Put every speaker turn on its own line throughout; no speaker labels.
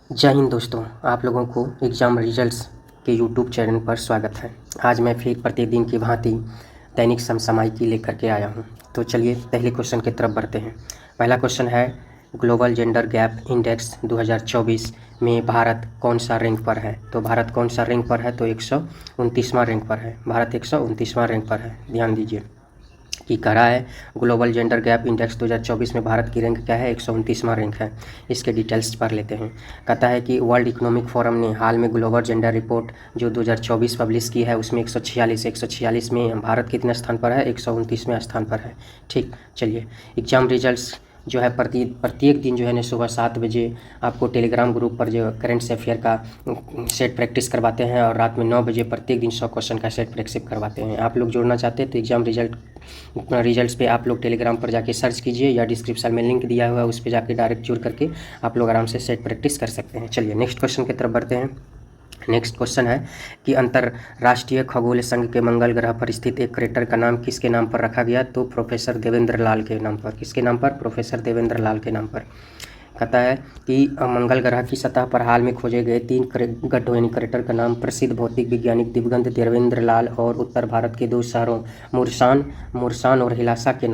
जय हिंद दोस्तों, आप लोगों को एग्ज़ाम रिजल्ट्स के यूट्यूब चैनल पर स्वागत है। आज मैं फिर प्रतिदिन की भांति दैनिक समसामयिकी लेकर के आया हूं। तो चलिए पहले क्वेश्चन की तरफ बढ़ते हैं। पहला क्वेश्चन है, ग्लोबल जेंडर गैप इंडेक्स 2024 में भारत कौन सा रैंक पर है। तो भारत कौन सा रैंक पर है, तो 129वां रैंक पर है। भारत 129वां रैंक पर है। ध्यान दीजिए कि कह रहा है ग्लोबल जेंडर गैप इंडेक्स 2024 में भारत की रैंक क्या है, 129वां रैंक है। इसके डिटेल्स पढ़ लेते हैं। कहता है कि वर्ल्ड इकोनॉमिक फोरम ने हाल में ग्लोबल जेंडर रिपोर्ट जो 2024 पब्लिश की है, उसमें 146 में भारत कितने स्थान पर है, 129वें स्थान पर है। ठीक, चलिए एग्ज़ाम रिजल्ट्स जो है प्रत्येक दिन जो है ना सुबह 7 बजे आपको टेलीग्राम ग्रुप पर जो करेंट अफेयर का सेट प्रैक्टिस करवाते हैं, और रात में 9 बजे प्रत्येक दिन 100 क्वेश्चन का सेट प्रैक्टिस करवाते हैं। आप लोग जुड़ना चाहते हैं तो एग्ज़ाम रिजल्ट्स पे आप लोग टेलीग्राम पर जाके सर्च कीजिए, या डिस्क्रिप्शन में लिंक दिया हुआ है उस पर जाके डायरेक्ट जुड़ करके आप लोग आराम से सेट प्रैक्टिस कर सकते हैं। चलिए नेक्स्ट क्वेश्चन की तरफ बढ़ते हैं। नेक्स्ट क्वेश्चन है कि अंतर्राष्ट्रीय खगोल संघ के मंगल ग्रह पर स्थित एक क्रेटर का नाम किसके नाम पर रखा गया, तो प्रोफेसर देवेंद्र लाल के नाम पर। किसके नाम पर, प्रोफेसर देवेंद्र लाल के नाम पर। कहता है कि मंगल ग्रह की सतह पर हाल में खोजे गए 3 गड्ढों यानी क्रेटर का नाम प्रसिद्ध भौतिक वैज्ञानिक दिवंगत देवेंद्र लाल और उत्तर भारत के 2 शहरों मुरसान और हिलासा के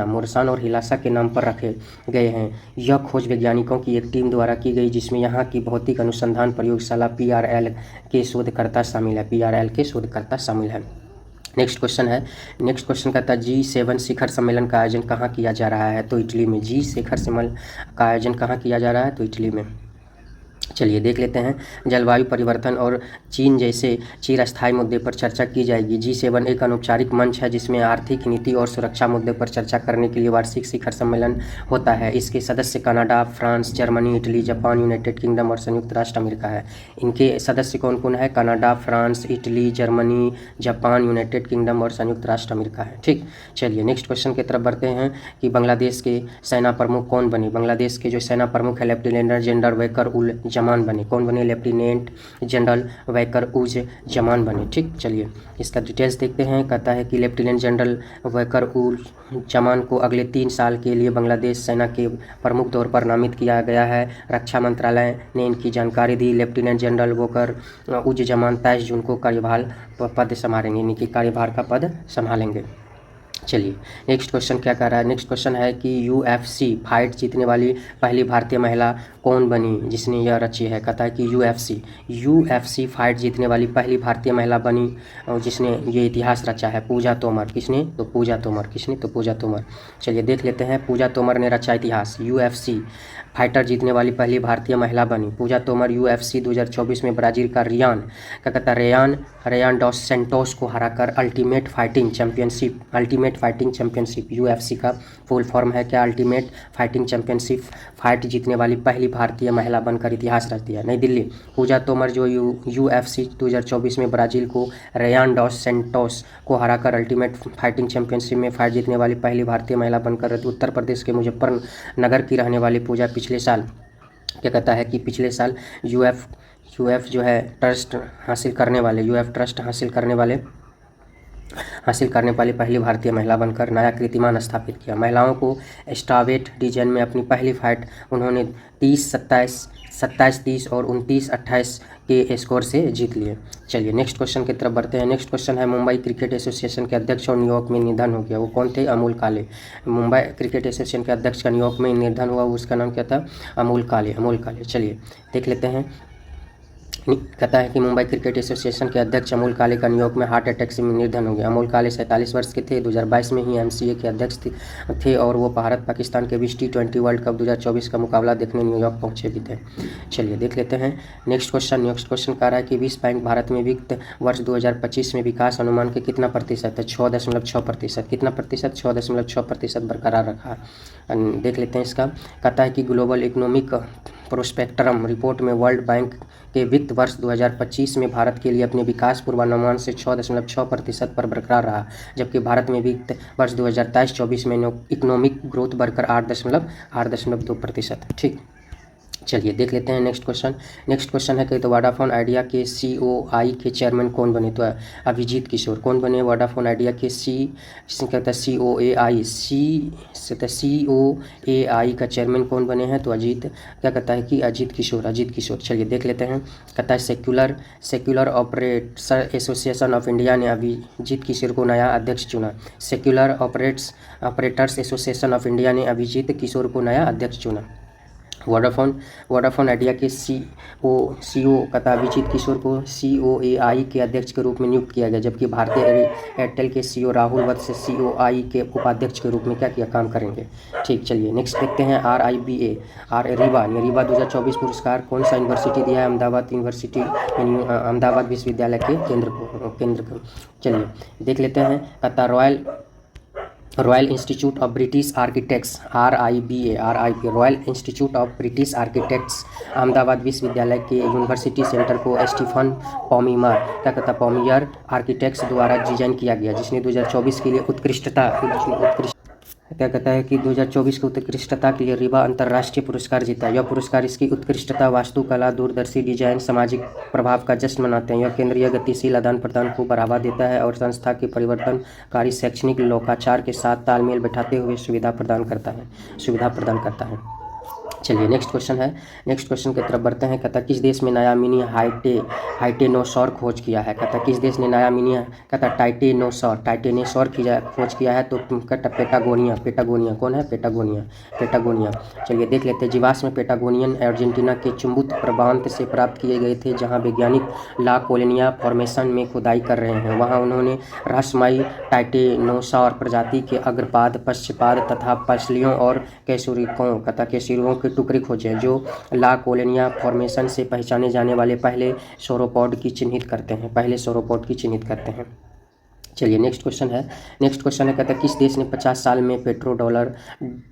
नाम पर रखे गए हैं। यह खोज वैज्ञानिकों की एक टीम द्वारा की गई, जिसमें यहाँ की भौतिक अनुसंधान प्रयोगशाला PRL के शोधकर्ता शामिल है। नेक्स्ट क्वेश्चन कहता है G7 शिखर सम्मेलन का आयोजन कहाँ किया जा रहा है, तो इटली में। जी शिखर सम्मेलन का आयोजन कहाँ किया जा रहा है, तो इटली में। चलिए देख लेते हैं। जलवायु परिवर्तन और चीन जैसे चिरस्थायी मुद्दे पर चर्चा की जाएगी। G7 एक अनौपचारिक मंच है जिसमें आर्थिक नीति और सुरक्षा मुद्दे पर चर्चा करने के लिए वार्षिक शिखर सम्मेलन होता है। इसके सदस्य Canada, France, Germany, Italy, Japan, United kingdom और संयुक्त राष्ट्र अमेरिका है। इनके सदस्य कौन कौन है, Canada, France, Italy, Germany, Japan, United kingdom और संयुक्त राष्ट्र अमेरिका है। ठीक, चलिए नेक्स्ट क्वेश्चन की तरफ बढ़ते हैं कि बांग्लादेश के सेना प्रमुख कौन बने। बांग्लादेश के जो सेना प्रमुख है लेफ्टिनेंट जनरल वैकर उल जमान बने। कौन बने, लेफ्टिनेंट जनरल वैकर उज जमान बने। ठीक, चलिए इसका डिटेल्स देखते हैं। कहता है कि लेफ्टिनेंट जनरल वैकर उल जमान को अगले 3 साल के लिए बांग्लादेश सेना के प्रमुख तौर पर नामित किया गया है। रक्षा मंत्रालय ने इनकी जानकारी दी। लेफ्टिनेंट जनरल वैकर उज जमान 23 जून को कार्यभार पद संभालेंगे, इनकी कार्यभार का पद संभालेंगे। चलिए नेक्स्ट क्वेश्चन क्या कह रहा है। नेक्स्ट क्वेश्चन है कि UFC फाइट जीतने वाली पहली भारतीय महिला कौन बनी जिसने यह रची है। कहता है कि UFC फाइट जीतने वाली पहली भारतीय महिला बनी और जिसने ये इतिहास रचा है, पूजा तोमर। किसने, तो पूजा तोमर। चलिए देख लेते हैं। पूजा तोमर ने रचा इतिहास। UFC फाइटर जीतने वाली पहली भारतीय महिला बनी पूजा तोमर। UFC 2024 में ब्राज़ील का क्या कहता है रेयान डॉस सेंटोस को हराकर अल्टीमेट फाइटिंग चैंपियनशिप UFC का फुल फॉर्म है क्या, अल्टीमेट फाइटिंग चैंपियनशिप फाइट जीतने वाली पहली भारतीय महिला बनकर इतिहास रच दिया। नई दिल्ली। पूजा तोमर जो UFC 2024 में ब्राज़ील को रेयान डॉस सेंटोस को हराकर अल्टीमेट फाइटिंग चैंपियनशिप में फाइट जीतने वाली पहली भारतीय महिला बनकर उत्तर प्रदेश के मुजफ्फरनगर की रहने वाली पूजा पिछले साल क्या कहता है कि पिछले साल यूएफ जो है ट्रस्ट हासिल करने वाली पहली भारतीय महिला बनकर नया कीर्तिमान स्थापित किया। महिलाओं को स्टावेट डिवीजन में अपनी पहली फाइट उन्होंने 27-30 और 29-28 के स्कोर से जीत लिए। चलिए नेक्स्ट क्वेश्चन की तरफ बढ़ते हैं। नेक्स्ट क्वेश्चन है, मुंबई क्रिकेट एसोसिएशन के अध्यक्ष और न्यूयॉर्क में निधन हो गया, वो कौन थे, अमोल काले। मुंबई क्रिकेट एसोसिएशन के अध्यक्ष का न्यूयॉर्क में निधन हुआ, उसका नाम क्या था, अमोल काले। चलिए देख लेते हैं। कहता है कि मुंबई क्रिकेट एसोसिएशन के अध्यक्ष अमोल काले का न्यूयॉर्क में हार्ट अटैक से निधन हो गया। अमोल काले 47 वर्ष के थे। 2022 में ही MCA के अध्यक्ष थे और वो भारत पाकिस्तान के बीच T20 वर्ल्ड कप 2024 का मुकाबला देखने न्यूयॉर्क पहुंचे भी थे। चलिए देख लेते हैं। नेक्स्ट क्वेश्चन कह रहा है कि विश्व बैंक भारत में वित्त वर्ष 2025 में विकास अनुमान के कितना प्रतिशत है, 6.6%। कितना प्रतिशत, 6.6% बरकरार रखा। देख लेते हैं इसका। कहता है कि ग्लोबल इकोनॉमिक प्रोस्पेक्ट्रम रिपोर्ट में वर्ल्ड बैंक के वित्त वर्ष 2025 में भारत के लिए अपने विकास पूर्वानुमान से 6.6% पर बरकरार रहा, जबकि भारत में वित्त वर्ष 2023-24 में इकोनॉमिक ग्रोथ बढ़कर 8.2%। ठीक, चलिए देख लेते हैं नेक्स्ट क्वेश्चन है कि तो वोडाफोन आइडिया के COI के चेयरमैन कौन बने? तो अभिजीत किशोर। कौन बने वोडाफोन आइडिया के जिसने कहता है COAI का चेयरमैन कौन बने हैं? तो क्या कहता है कि अजीत किशोर। चलिए देख लेते हैं। कहता है secular operator association of India ने अभिजीत किशोर को नया अध्यक्ष चुना। Secular operators association of India ने अभिजीत किशोर को नया अध्यक्ष चुना। वोडाफोन आइडिया के CEO कहता अभिजीत किशोर को COAI के अध्यक्ष के रूप में नियुक्त किया गया, जबकि भारतीय एयरटेल के CEO राहुल वत्स COI के उपाध्यक्ष के रूप में क्या काम करेंगे। ठीक, चलिए नेक्स्ट देखते हैं। रिवा 2024 पुरस्कार कौन सा यूनिवर्सिटी दिया है? अहमदाबाद यूनिवर्सिटी, अहमदाबाद विश्वविद्यालय के केंद्र को। चलिए देख लेते हैं। कहता royal institute of British architects RIBA royal institute of British architects Ahmedabad विश्वविद्यालय के यूनिवर्सिटी सेंटर को स्टीफन पॉमियर आर्किटेक्ट्स द्वारा डिजाइन किया गया, जिसने 2024 के लिए कि 2024 की उत्कृष्टता के लिए रिवा अंतर्राष्ट्रीय पुरस्कार जीता। यह पुरस्कार इसकी उत्कृष्टता, वास्तुकला, दूरदर्शी डिजाइन, सामाजिक प्रभाव का जश्न मनाते हैं। यह केंद्रीय गतिशील आदान प्रदान को बढ़ावा देता है और संस्था के परिवर्तनकारी शैक्षणिक लोकाचार के साथ तालमेल बैठाते हुए सुविधा प्रदान करता है। चलिए नेक्स्ट क्वेश्चन की तरफ बढ़ते हैं। कहता किस देश में नया मिनी टाइटेनोसॉर खोज किया है? कहता किस देश ने नया मिनी टाइटेनोसॉर खोज किया है? तो कहता पेटागोनिया। कौन है? पेटागोनिया। चलिए देख लेते हैं। जीवाश्म पेटागोनियन अर्जेंटीना के चुंबुत प्रांत से प्राप्त किए गए थे, जहां वैज्ञानिक ला कोलोनिया फॉर्मेशन में खुदाई कर रहे हैं। वहां उन्होंने रहस्यमयी टाइटेनोसॉर प्रजाति के अग्रपाद, पश्चपाद तथा पसलियों और कैसुरियों के टुकड़े खोजे, जो ला कोलोनिया फॉर्मेशन से पहचाने जाने वाले पहले सौरोपॉड की चिन्हित करते हैं। चलिए नेक्स्ट क्वेश्चन है। कहता है किस देश ने 50 साल में पेट्रो डॉलर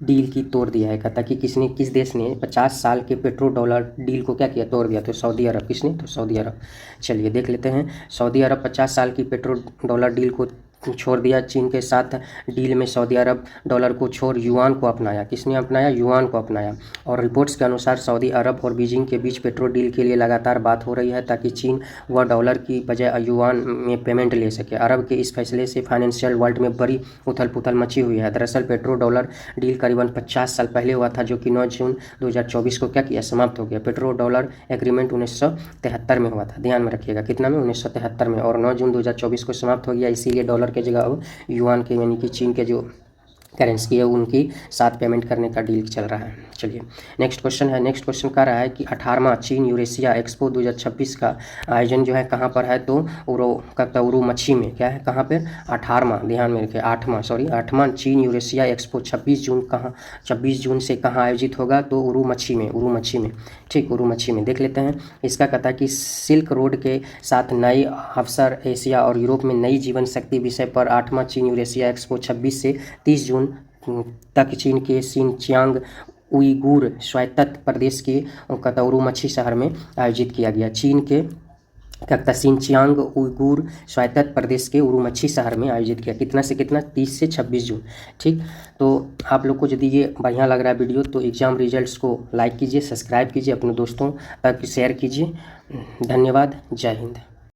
डील की तोड़ दिया है? कहता कि किस देश ने 50 साल के पेट्रो डॉलर डील को क्या किया? तोड़ दिया। तो सऊदी अरब। किसने? तो सऊदी अरब। चलिए देख लेते हैं। सऊदी अरब 50 साल की पेट्रो डॉलर डील को छोड़ दिया। चीन के साथ डील में सऊदी अरब डॉलर को छोड़ युआन को अपनाया। किसने अपनाया? युआन को अपनाया। और रिपोर्ट्स के अनुसार सऊदी अरब और बीजिंग के बीच पेट्रो डील के लिए लगातार बात हो रही है, ताकि चीन व डॉलर की बजाय युआन में पेमेंट ले सके। अरब के इस फैसले से फाइनेंशियल वर्ल्ड में बड़ी उथल पुथल मची हुई है। दरअसल पेट्रो डॉलर डील करीबन 50 साल पहले हुआ था, जो कि 9 जून 2024 को क्या किया? समाप्त हो गया। पेट्रो डॉलर एग्रीमेंट 1973 में हुआ था, ध्यान में रखिएगा। कितना में? 1973 में। और 9 जून 2024 को समाप्त हो गया। इसीलिए डॉलर के जगह अब युआन के यानी कि चीन के जो करेंसी है उनकी साथ पेमेंट करने का डील चल रहा है। चलिए नेक्स्ट क्वेश्चन कह रहा है कि 18वां चीन यूरेशिया एक्सपो 2026 का आयोजन जो है कहाँ पर है? तो उरुमची में। क्या है? कहाँ पर? 18वां, ध्यान में रखिए। 8वां चीन यूरेशिया एक्सपो 26 जून से कहाँ आयोजित होगा? तो उरुमची में। ठीक, उरुमची में। देख लेते हैं। इसका कहता है कि सिल्क रोड के साथ नए अवसर, एशिया और यूरोप में नई जीवन शक्ति विषय पर 8वां चीन यूरेशिया एक्सपो 26 से 30 जून तक चीन के सिनचियांग उइगुर स्वायत्त प्रदेश के उरुमची शहर में आयोजित किया गया। चीन के सिनचियांग उइगुर स्वायत्त प्रदेश के उरुमची शहर में आयोजित किया। कितना से कितना? 30 से 26 जून। ठीक, तो आप लोग को यदि ये बढ़िया लग रहा है वीडियो तो एग्ज़ाम रिजल्ट्स को लाइक कीजिए, सब्सक्राइब कीजिए, अपने दोस्तों तक शेयर कीजिए। धन्यवाद। जय हिंद।